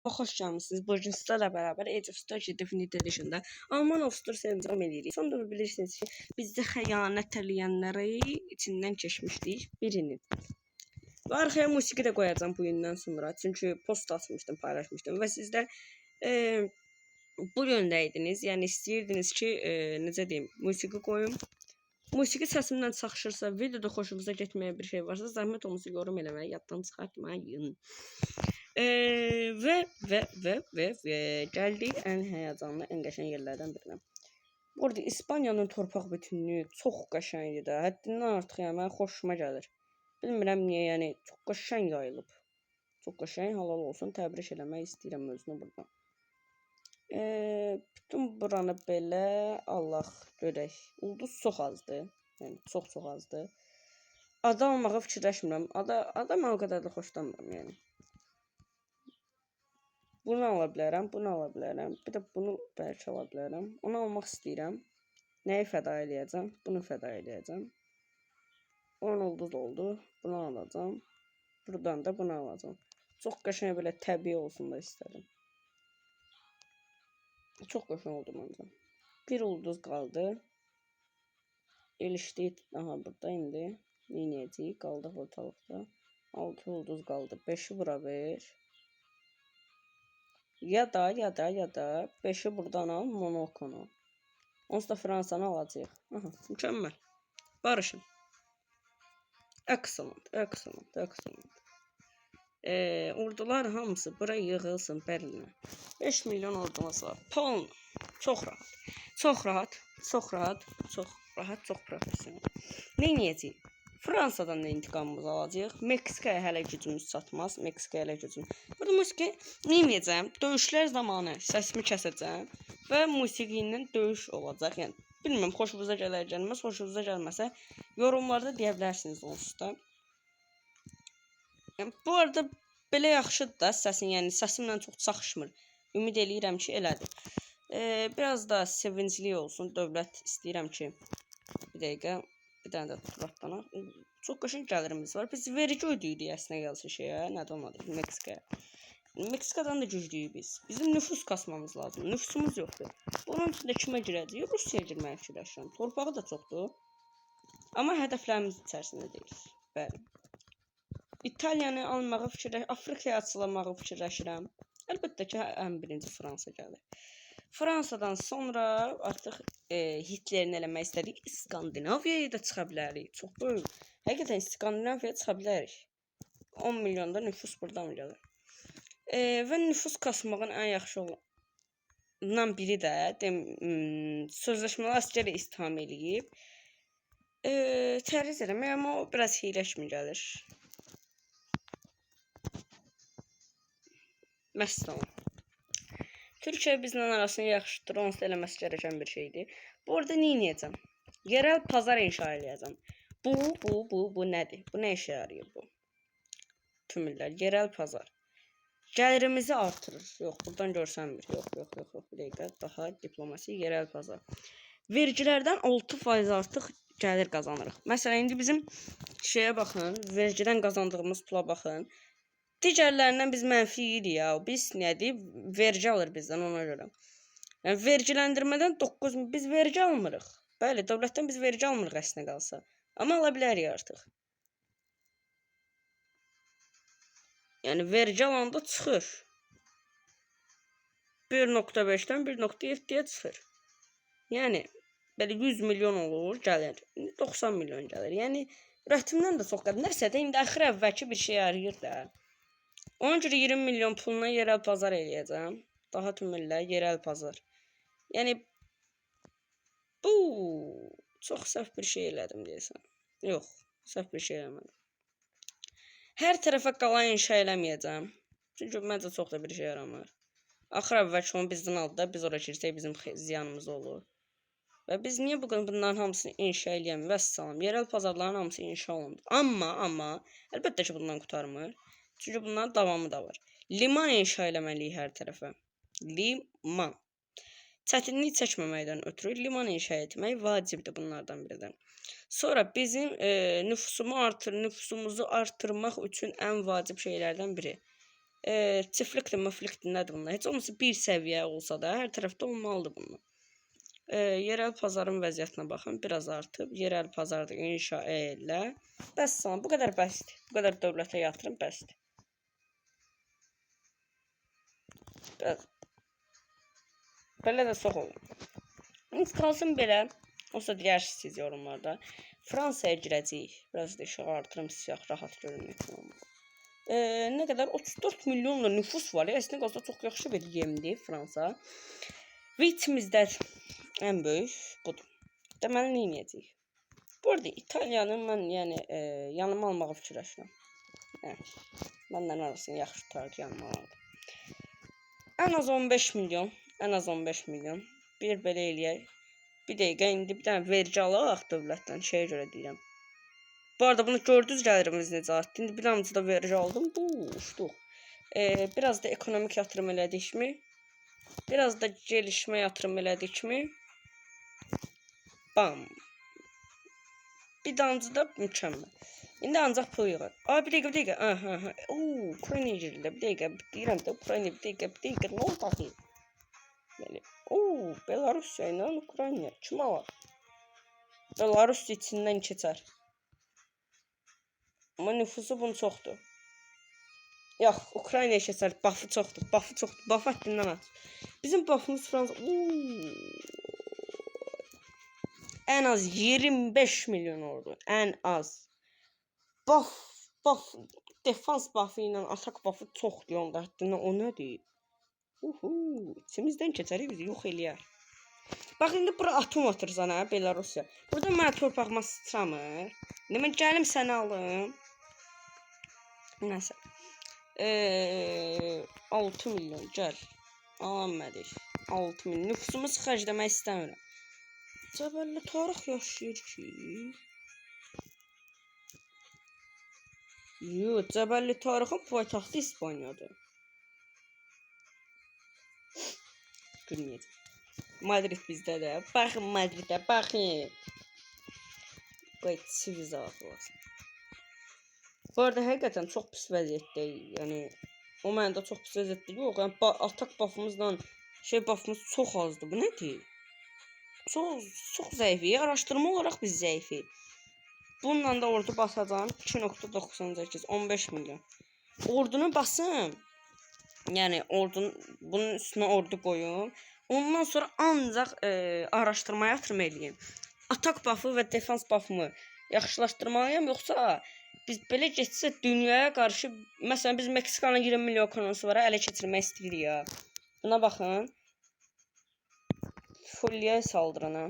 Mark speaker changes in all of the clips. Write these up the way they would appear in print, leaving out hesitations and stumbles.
Speaker 1: Xoş gəlmisiniz. Bu gün sizlərlə bərabər Age of Story Definitive Edition-da Alman of Story serimizi davam edirik. Sonra da bilirsiniz ki, bizdə xəyanət eləyənləri içindən keçmişdik birinin. Və arxaya musiqi də qoyacağam bu gündən sonra. Çünki post atmışdım, paylaşmışdım və sizdə bu yöndəydiniz. Yəni istəyirdiniz ki, necə deyim, musiqi qoyum. Musiqi səsimdən çaxışırsa, videoda xoşunuza getməyə bir şey varsa, zəhmət olmasa yorum eləməyi yaddan çıxartmayın. Və gəldik ən həyəcanlı, ən qəşəng yerlərdən birinə. Burada İspaniyanın torpaq bütünlüyü çox qəşəngdir də. Həddindən artıq yəni mənə xoşuma gəlir. Bilmirəm niyə, yəni çox qəşəng yayılıb. Çox qəşəng, halal olsun, təbrik eləmək istəyirəm özünü burada. Bütün buranı belə Allah görək. Ulduz çox azdır. Yəni çox azdır. Ada almağı fikirləşmirəm. Ada mən o qədər də xoşlanmıram yəni. Bunu ala bilərəm, bunu ala bilərəm. Bir də bunu bəlkə ala bilərəm. Onu almaq istəyirəm. Nəyi fəda eləyəcəm? Bunu fəda eləyəcəm. 10 ulduz oldu. Bunu alacağam. Buradan da bunu alacağam. Çox qəşəng belə təbii olsun da istədim. Çox qəşəng oldu məncə. Bir ulduz qaldı. İlişdi. Aha burada indi. Neynəyəcəyik? Qaldıq ortalıqda. 6 ulduz qaldı. 5'i bura ver. Ya da 5'i buradan al, Monakonu. Onsuz da Fransanı alacağıq. Aha, mükəmməl. Barışın. Excellent. Ordular hamısı bura yığılsın Berlinə. 5 milyon ordumuz var. Poln. Çox rahat. Çox professional. Neynəyəcəyik? Fransadan da intiqamımızı alacağıq. Meksikaya hələ gücümüz çatmaz. Burada musiqi neynəyəcəm? Döyüşlər zamanı səsimi kəsəcəm və musiqi ilə döyüş olacaq. Yəni bilmirəm, xoşunuza gələr gəlməz. Xoşunuza gəlməsə yorumlarda deyə bilərsiniz onsuz da. Yəni bu arada belə yaxşıdır da səsin, yəni səsimlə çox çaxışmır. Ümid eləyirəm ki, elədir. Biraz da sevincli olsun. Dövlət istəyirəm ki, bir dəqiqə. Bir dənə də tuturatdanaq. Çox qəşəng gəlirimiz var. Biz vergi ödəyirik əslində gəlsin şeyə. Nədə olmadı? Meksikaya. Meksikadan da güclüyük biz. Bizim nüfus kasmamız lazım. Nüfusumuz yoxdur. Bunun içində kimə girəcəyik? Rusiyaya girməyə fikirləşirəm. Torpağı da çoxdur. Amma hədəflərimiz içərisində deyilik. Bəli. İtaliyanı almağı fikirləşirəm. Afrikaya açılamağı fikirləşirəm. Əlbəttə ki, ən birinci Fransa gəlir. Fransadan sonra artıq Hitlerini eləmək istədik. İskandinaviyaya da çıxa bilərik. Çox böyük. Həqiqətən İskandinaviyaya çıxa bilərik. 10 milyonda nüfus buradan gəlir. Və nüfus kasmağın ən yaxşı olanından biri də sözləşməli əsgərə istihdam eləyib. Təriz eləmək, amma o biraz hiyləşmə gəlir. Məsələn. Türkiyə bizlə arasını yaxşıdır, onsuz da eləməsi gerəkən bir şeydir. Bu arada neynəyəcəm? Yerel pazar inşa eləyəcəm. Bu nədir? Bu nə işə yarayır bu? Tümürlər, yerel pazar. Gəlirimizi artırır. Yox, buradan görsənmir. Yox. Bir dəqiqə, daha diplomasi, yerel pazar. Vergilərdən 6% artıq gəlir qazanırıq. Məsələn, indi bizim şeyə baxın, vergidən qazandığımız pula baxın. Digərlərindən biz mənfi yeyirik ya. Biz nədir? Vergi alır bizdən ona görə. Yəni vergiləndirmədən 9 biz vergi almırıq. Bəli, dövlətdən biz vergi almırıq əslində qalsa. Amma ala bilərik artıq. Yəni vergi alanda çıxır. 1.5-dən 1.7-yə çıxır. Yəni belə 100 milyon olur, gəlir. 90 milyon gəlir. Yəni rətimdən də çox qədər. Nəsə də indi axır əvvəlki bir şey arayır da. Ona görə 20 milyon puluna yerel pazar eləyəcəm. Daha tümürlə yerel pazar. Yəni bu çox səhv bir şey elədim deyəsən. Yox, səhv bir şey eləmədim. Hər tərəfə qala inşa eləməyəcəm. Çünki məncə çox da bir şey yaramır. Axır əvvəlki onu bizdən aldı da, biz ora girsək bizim ziyanımız olur. Və biz niyə bunların hamısını inşa eləyəm? Vəssalam. Yerel pazarların hamısı inşa olundu. Amma əlbəttə ki, bundan qurtarmır. Çünki bunların davamı da var. Liman inşa eləməliyik hər tərəfə. Liman. Çətinlik çəkməməkdən ötürü liman inşa etmək vacibdir bunlardan biridir. Sonra bizim nüfusumuzu artırmaq üçün ən vacib şeylərdən biri. Çiftlikdir, müflikdir, nədir bunlar? Heç olmasa bir səviyyə olsa da hər tərəfdə olmalıdır bunlar. Yerel pazarın vəziyyətinə baxın, biraz artıb. Yerel pazarda inşa elə. Bəs sana, bu qədər bəsdir. Bu qədər dövlətə yatırım bəsdir. Belə də çox olur. Biz qalsın belə. Olsa deyirsiniz yorumlarda. Fransaya girəcəyik. Biraz da işığı artırım, siyah, rahat görün. Nə qədər? 34 milyonla nüfus var. Əslində qalsa çox yaxşı bir yerdir Fransa. Və içimizdə ən böyük budur. Deməli, nə edəcəyik? Bu arada İtaliyanı mən yanıma almağı fikirləşirəm. Məndən arasını yaxşı tutardı yanıma alırdım. Ən az 15 milyon. Ən az 15 milyon. Bir belə eləyək. Bir dəqiqə indi bir dənə vergi alaq dövlətdən. Şeyə görə deyirəm. Bu arada bunu gördünüz gəlirimiz necə artdı. İndi bir amcada vergi aldım. Bu uçduq. Biraz da ekonomik yatırım elədikmi? Biraz da gelişmə yatırım elədikmi? Bam. Bir damcı da mükəmməl. İndi ancaq pul yığır. Bir dəqiqə. Ukraynaya girildi. Bir dəqiqə. Deyirəm də Ukraynaya bir dəqiqə. Nə oldu axı? Bəli. Belarusya ilə Ukrayna. Kim var? Belarus içindən keçər. Amma nüfusu bunun çoxdur. Yox, Ukraynaya keçər. Buff'ı çoxdur. Buff həddindən az. Bizim buff'ımız Fransa. Ən az 25 milyon oldu. Ən az. Buff. Defans buff'ı ilə atak buff'ı çoxdur onda həddindən. O nədir? İçimizdən keçərik bizi yox eləyər. Bax indi bura atom otursan ha Belarusya. Burada mənə torpağıma sıçramır. İndi mən gəlim səni alım. Nəsə. 6 milyon gəl. Alanmədik. 6 milyon. Nüfusumuzu xərcləmək istəmirəm. Cəbəlli Tarix yaşayır ki. Yox, Cəbəlli Tarixin paytaxtı İspaniyadır. Gülməyəcək. Madrid bizdə də. Baxın Madridə, baxın. Qoy çiviz ağlasın. Bu arada həqiqətən çox pis vəziyyətdəyik. Yəni o məndə çox pis vəziyyətdə yox. Yəni atak buff'ımızla buff'ımız çox azdır. Bu nədir? Çox zəifik. Araşdırma olaraq biz zəifik. Bununla da ordu basacağım. 2.98 15 milyon. Ordunu basım. Yəni bunun üstünə ordu qoyum. Ondan sonra ancaq araşdırmaya yatırım eləyim. Atak buff'ı və defans buff'ımı yaxşılaşdırmalıyam, yoxsa biz belə getsə dünyaya qarşı, məsələn biz Meksikanın 20 milyon ekonomisi var, ələ keçirmək istəyirik ya. Buna baxın. Fulliyaya saldırana.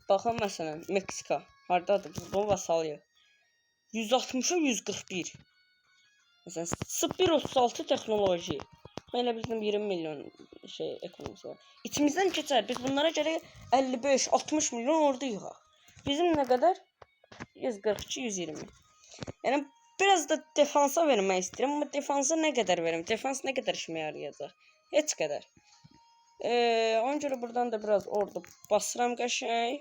Speaker 1: Baxın məsələn Meksika hardadır? Biz bunu vasalıyıq. 160'a 141. Məsələn 1.36 texnoloji. Mən elə bildim 20 milyon ekonomisi var. İçimizdən keçər. Biz bunlara gərək 55-60 milyon ordu yığaq. Bizim nə qədər? 142-120. Yəni biraz da defansa vermək istəyirəm. Amma defansa nə qədər verim? Defans nə qədər işimə yarayacaq? Heç qədər. Ona görə buradan da biraz ordu basıram qəşəng.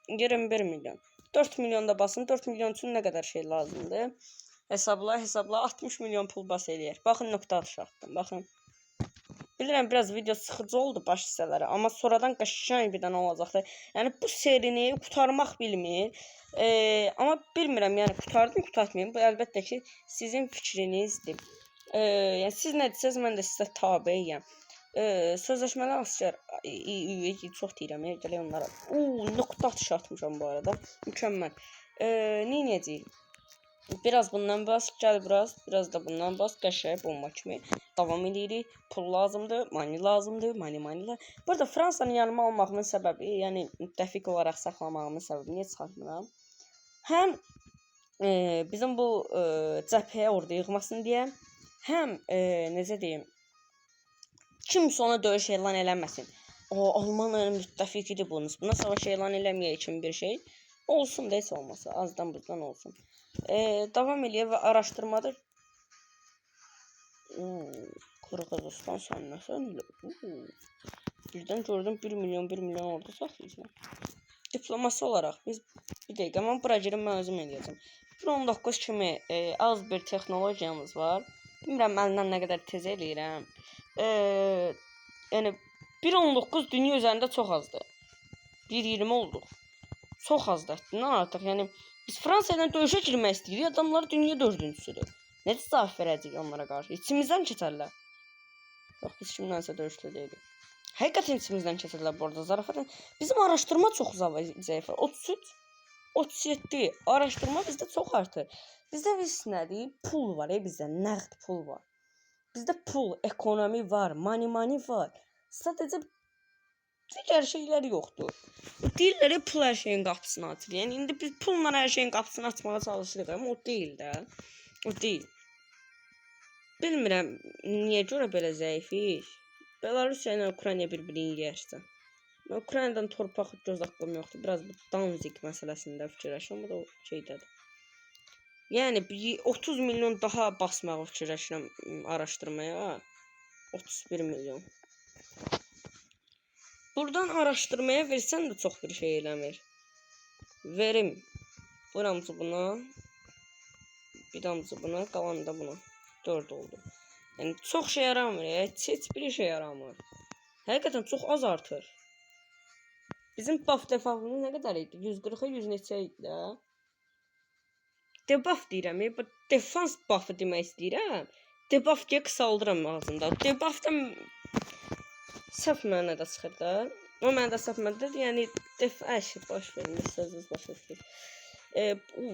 Speaker 1: 21 milyon. 4 milyon da basın. 4 milyon üçün nə qədər şey lazımdır? Hesabla 60 milyon pul bas eləyər. Baxın nöqtə atışı atdım. Baxın. Bilirəm biraz video sıxıcı oldu baş hissələri, amma sonradan qəşəng bir dənə olacaqdır. Yəni bu serini qurtarmaq bilmir. Amma bilmirəm, yəni qurtarmayım. Bu əlbəttə ki sizin fikrinizdir. Yəni siz nə desəz mən də sizə tabeyəm. Sözləşməli asker çox deyirəm, gələk onlara. Nöqtə atışı atmışam bu arada. Mükəmməl. Nə edəcəyik? Biraz bundan bas, gəl biraz da bundan bas, qəşəng bomba kimi davam edirik. Pul lazımdır, mani lazımdır, mani. Bu arada Fransanın yanıma almağımın səbəbi, yəni müttəfiq olaraq saxlamağımın səbəbi niyə çıxartmıram? Həm bizim bu cəbhəyə orada yığmasın deyə, həm necə deyim, kimsə ona döyüş elan eləməsin. Almanya müttəfiqidir bunun. Buna savaş elan eləməyə kimi bir şey olsun da heç olmasa, azdan buzdan olsun. Davam eləyək və araşdırmada Qırğızistan sənnəsən birdən gördüm 1 milyon orada saxlayacağım. Diplomasi olaraq biz bir dəqiqə mən bura girib mən özüm eləyəcəm. 1.19 kimi az bir texnologiyamız var. Bilmirəm məndən nə qədər tez eləyirəm. Yəni 1.19 dünya üzərində çox azdır. 1.20 olduq. Çox azdır. Nə artıq? Yəni biz Fransa ilə döyüşə girmək istəyirik. Adamlar dünya dördüncüsüdür. Necə cavab verəcəyik onlara qarşı? İçimizdən keçərlər. Yox, biz kimdənsə döyüşdə deyilik. Həqiqətən içimizdən keçərlər bu arada. Zarafatan bizim araşdırma çox zəif. 33, 37. Araşdırma bizdə çox artır. Bizdə nədir? Pul var, bizdə nəqd pul var. Bizdə pul, ekonomi var, money var. Sadəcə digər şeylər yoxdur. Deyirlər pul hər şeyin qapısını açır. Yəni indi biz pulla hər şeyin qapısını açmağa çalışırıq, amma o deyil də. O deyil. Bilmirəm niyə görə belə zəifik. Belarusya ilə Ukrayna bir-birini yeyərsən. Ukraynadan torpaq göz haqqım yoxdur. Biraz bu Danzig məsələsində fikirləşirəm. Bu da o şeydədir. Yəni 30 milyon daha basmağı fikirləşirəm araşdırmaya. 31 milyon. Buradan araşdırmaya versən də çox bir şey eləmir. Verim. Buramcı buna. Bir damcı buna. Qalan da buna. 4 oldu. Yəni çox şey yaramır. Heç bir şey yaramır. Həqiqətən çox az artır. Bizim buff defavımız nə qədər idi? 140'a 100 neçə idi də. Debuff deyirəm. Defans buff'ı demək istəyirəm. Debuff deyə qısaldıram ağzımda. Debuff da səhv mənada çıxır da. O mənada səhv mənadadır. Yəni boş verin. Sözünüz başa düşür.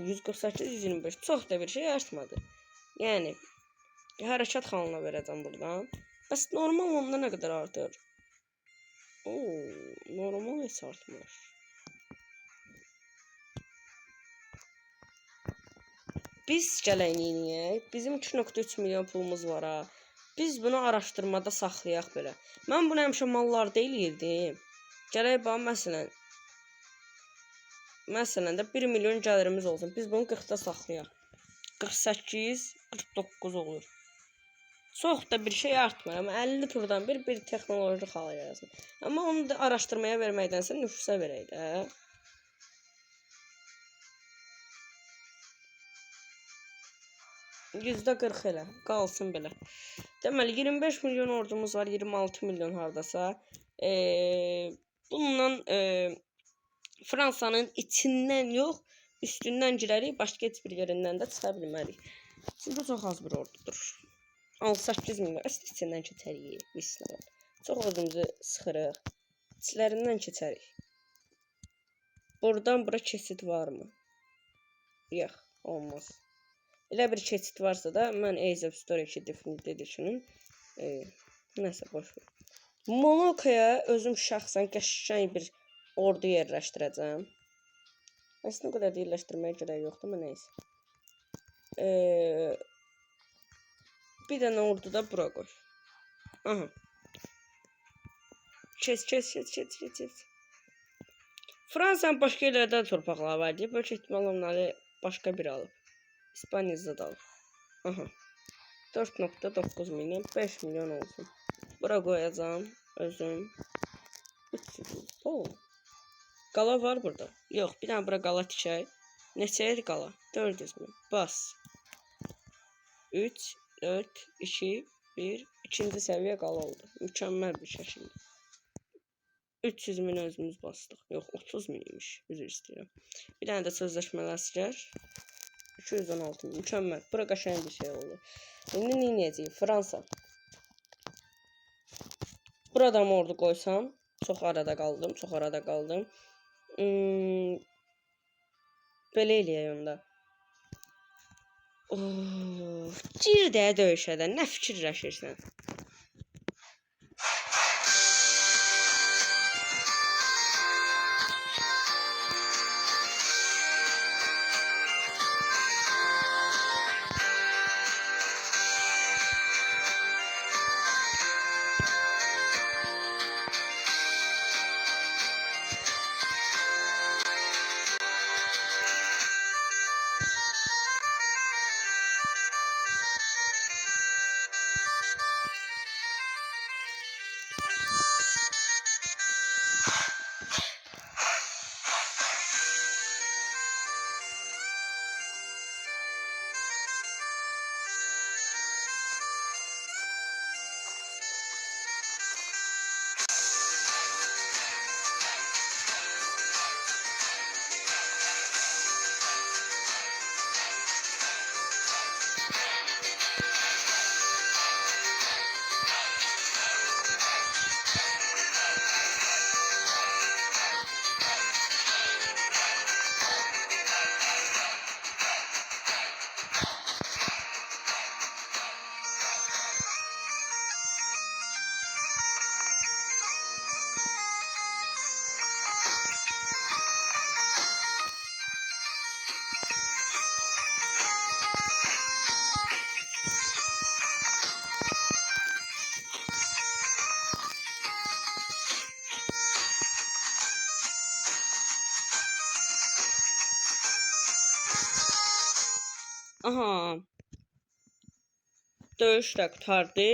Speaker 1: 148 125 çox da bir şey artmadı. Yəni hərəkat xanına verəcəm buradan. Bəs normal onda nə qədər artır? Normal heç artmır. Biz gələyiniyək. Bizim 2.3 milyon pulumuz var ha. Biz bunu araşdırmada saxlayaq belə. Mən bunu həmişə mallarda eləyirdim. Gələk bax məsələn də 1 milyon gəlirimiz olsun. Biz bunu 40'da saxlayaq. 48, 49 olur. Çox da bir şey artmır. Amma 50 turdan bir texnoloji xala gəlsin. Amma onu da araşdırmaya verməkdənsə nüfusa verək də. %40 elə. Qalsın belə. Deməli 25 milyon ordumuz var. 26 milyon hardasa. Bununla Fransanın içindən yox, üstündən girərik. Başqa heç bir yerindən də çıxa bilmərik. Çünki çox az bir ordudur. 8 milyon. İçindən keçərik. Çox özümüzü sıxırıq. İçlərindən keçərik. Buradan bura keçid varmı? Yox, olmaz. Elə bir keçid varsa da mən Age of Story 2 Definitive Edition'ın nəsə boş ver. Monakaya özüm şəxsən qəşəng bir ordu yerləşdirəcəm. Əslində o qədər də yerləşdirməyə gərək yoxdur, amma neysə. Bir dənə ordu da bura qoy. Aha. Kes. Fransanın başqa yerlərdə torpaqları var deyib, böyük ehtimal onları başqa biri alıb. İspanya'da da alıb. Aha. 4.9 milyon, 5 milyon olsun. Bura qoyacağım özüm. 300 milyon. Qala var burada. Yox, bir dənə bura qala tikək. Neçəyədir qala? 400 milyon. Bas. 3, 4, 2, 1. İkinci səviyyə qala oldu. Mükəmməl bir şəkildə. 300 milyon özümüz bastıq. Yox, 30 milyonmuş. Üzr istəyirəm. Bir dənə də sözləşmələr silər. 216 milyon. Mükəmməl. Bura qəşəng bir şey oldu. İndi nə edəcəyik? Fransa. Buradan ordu qoysam. Çox arada qaldım. Belə eləyək onda. Gir də döyüşədən. Nə fikirləşirsən? Aha, döyüş də qurtardı.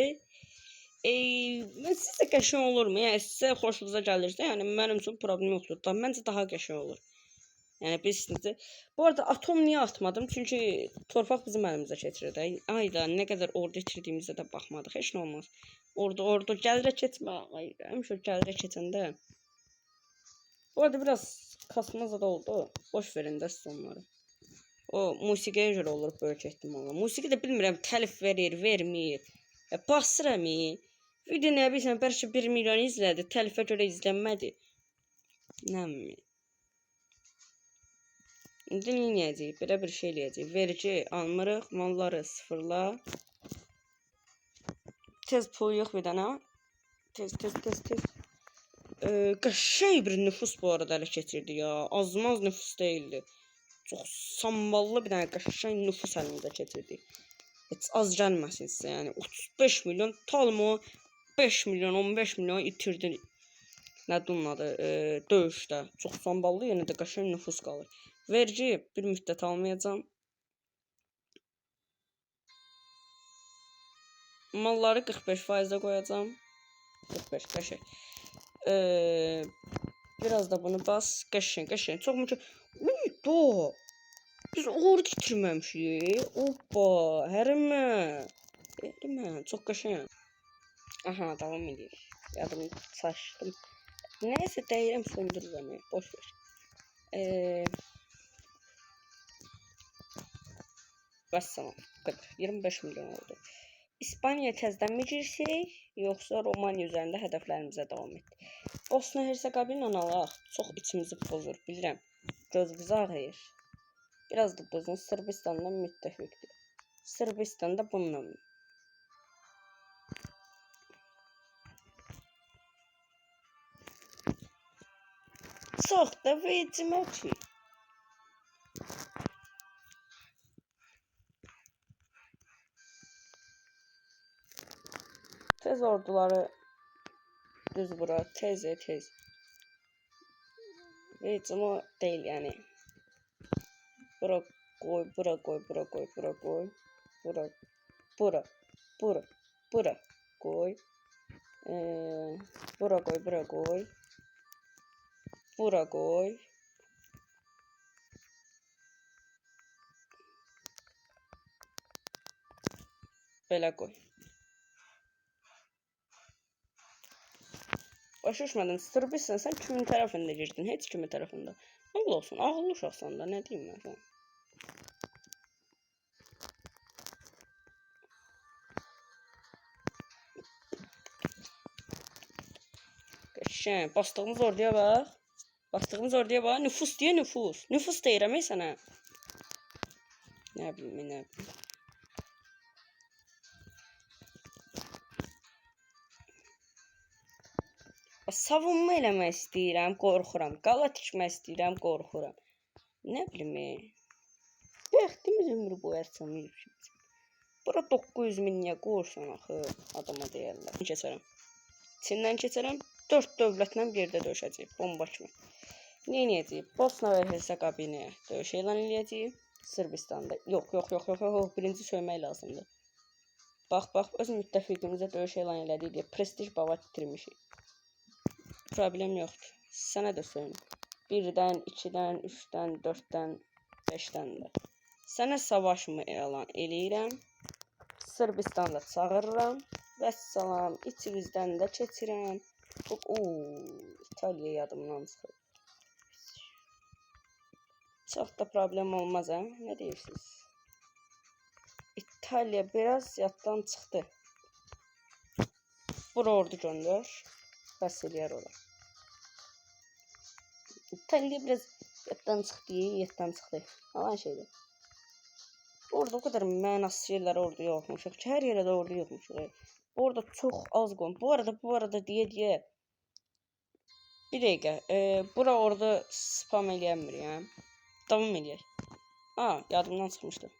Speaker 1: Sizcə qəşəng olurmu? Yəni sizə xoşunuza gəlirsə, yəni mənim üçün problem yoxdur. Da məncə daha qəşəng olur. Yəni bilirsiniz. Bu arada atom niyə atmadım? Çünki torpaq bizim əlimizə keçirir də. Ayda nə qədər ordu itirdiyimizə də baxmadıq. Heç nə olmaz. Ordu gəlirə keçmə. Ay, həmişə gəlirə keçəndə. Bu arada biraz kasmaz da oldu. Boş verin də siz onları. O musiqiyə görə olur böyük ehtimalla. Musiqi də bilmirəm təlif verir, vermir. Basıram. Video nə bilirsən, bəlkə 1 milyon izlədi, təlifə görə izlənmədi. Nəmi? İndi neyəcəyik? Belə bir şey eləyəcəyik. Vergi almırıq, malları sıfırla. Tez pul yox bir dənə. Tez. Qəşəng bir nüfus bu arada ələ keçirdi ya. Azmaz nüfus deyildi. Çox samballı bir dənə qəşəng nüfus əlimizə keçirdi. Heç az gəlməsin sizə, yəni 35 milyon talmo 5 milyon, 15 milyon itirdi. Nədir onun adı? Döyüşdə. Çox samballı, yenə də qəşəng nüfus qalır. Vergi bir müddət almayacağam. Malları 45%-də qoyacağam. 45 qəşəng. Biraz da bunu bas. Qəşəng. Çox mümkün. Uy, do. Biz ordu itirməmişik. Hoppa, hərimə. Çox qəşəng. Aha, davam edir. Yadımı saçdım. Neyse deyirəm söndürürəm. Boş ver. Vəssalam. Bu qədər. 25 milyon oldu. İspaniya təzədən mi girsək, yoxsa Romaniya üzərində hədəflərimizə davam etdik? Bosna Herseqovina alaq. Çox içimizi pozur, bilirəm. Gözümüzü ağrıyır. Biraz da bozun. Sırbistanla müttəfiqdir. Sırbistan da bununla. Çox da vecimə ki. Tez orduları düz bura. Tez. Vecimə deyil yəni. Bura qoy. Bura qoy. Bura qoy. Bura qoy. Bura qoy. Bura qoy. Belə qoy. Başa düşmədim. Sırbistan sən kimin tərəfində girdin? Heç kimin tərəfində. Ağıl olsun. Ağıllı uşaqsan da. Nə deyim mən sən? Qəşəng. Bastığımız orduya bax. Nüfus deyə nüfus. Nüfus deyirəm sənə. Nə bilim. Savunma eləmək istəyirəm, qorxuram. Qala tikmək istəyirəm, qorxuram. Nə bilim. Bəxtimiz ömrü boyu açamayıb. Bura 900 min niyə qoyursan axı adama deyərlər. Çindən keçərəm. 4 dövlətlə bir yerdə döyüşəcəyik. Bomba kimi. Nə edəcəyik? Bosna və Herseqovinaya döyüş elan edəcəyik. Sırbistanda. Yox. Birinci söymək lazımdır. Bax, öz müttəfiqimizə döyüş elan elədik deyə prestij bava itirmişik. Problem yoxdur. Sənə də söyləyim. 1-dən, 2-dən, 3-dən, 4-dən, 5-dən də. Sənə savaşımı elan eləyirəm. Sırbistanla çağırıram. Vəssalam. İçimizdən də keçirəm. İtaliya yadımdan çıxır. Çox da problem olmaz, hə? Nə deyirsiniz? İtaliya biraz yaddan çıxdı. Bura ordu göndər. Bəs eləyər olar. İtaliya biraz yaddan çıxdı. Alan şeydir. Orada o kadar mənasız yerlərə ordu yoxmuşuq ki, hər yerə də ordu yoxmuşuq. Orada çox az qoyun. Bu arada deyə. Bir dəqiqə. Bura orada spam eləyəmir. Davam eləyək. Yadımdan çıxmışdı.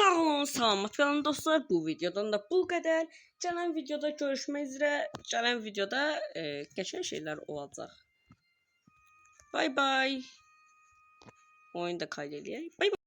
Speaker 1: Sağ olun, salamat qalın dostlar. Bu videodan da bu qədər. Gələn videoda görüşmək üzrə. Gələn videoda geçən şeylər olacaq. Bay bay. Oyunu da kaydeləyək. Bay bay.